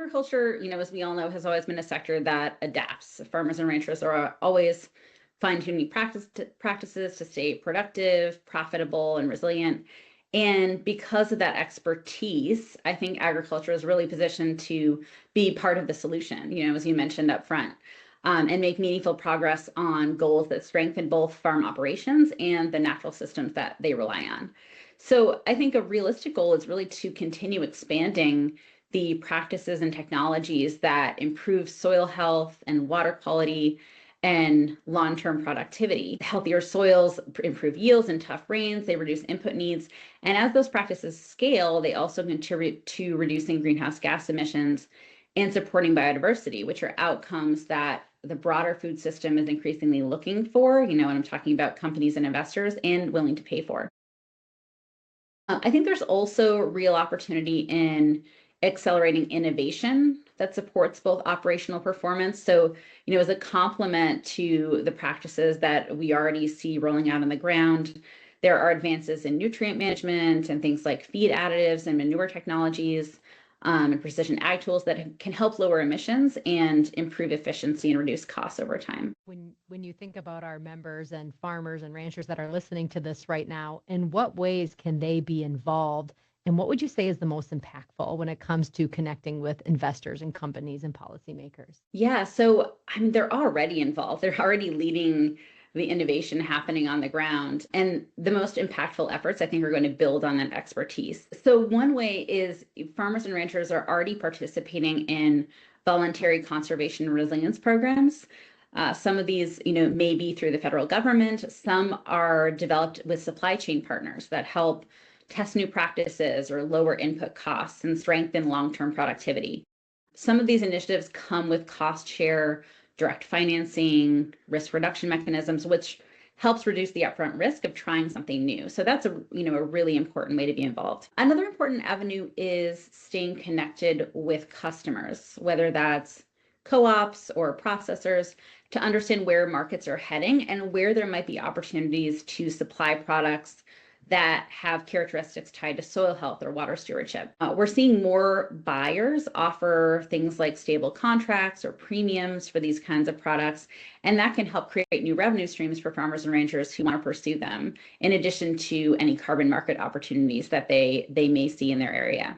Agriculture, as we all know, has always been a sector that adapts. Farmers and ranchers are always fine-tuning practices to stay productive, profitable, and resilient. And because of that expertise, I think agriculture is really positioned to be part of the solution, as you mentioned up front, and make meaningful progress on goals that strengthen both farm operations and the natural systems that they rely on. So I think a realistic goal is really to continue expanding the practices and technologies that improve soil health and water quality and long-term productivity. Healthier soils improve yields in tough rains, they reduce input needs, and as those practices scale, they also contribute to reducing greenhouse gas emissions and supporting biodiversity, which are outcomes that the broader food system is increasingly looking for, when I'm talking about companies and investors, and willing to pay for. I think there's also real opportunity in accelerating innovation that supports both operational performance. So, as a complement to the practices that we already see rolling out on the ground, there are advances in nutrient management and things like feed additives and manure technologies, and precision ag tools that can help lower emissions and improve efficiency and reduce costs over time. When you think about our members and farmers and ranchers that are listening to this right now, in what ways can they be involved? And what would you say is the most impactful when it comes to connecting with investors and companies and policymakers? Yeah, so they're already involved. They're already leading the innovation happening on the ground. And the most impactful efforts, I think, are going to build on that expertise. So one way is farmers and ranchers are already participating in voluntary conservation and resilience programs. Some of these, may be through the federal government. Some are developed with supply chain partners that help test new practices or lower input costs and strengthen long-term productivity. Some of these initiatives come with cost share, direct financing, risk reduction mechanisms, which helps reduce the upfront risk of trying something new. So that's a really important way to be involved. Another important avenue is staying connected with customers, whether that's co-ops or processors, to understand where markets are heading and where there might be opportunities to supply products that have characteristics tied to soil health or water stewardship. We're seeing more buyers offer things like stable contracts or premiums for these kinds of products, and that can help create new revenue streams for farmers and ranchers who want to pursue them, in addition to any carbon market opportunities that they may see in their area.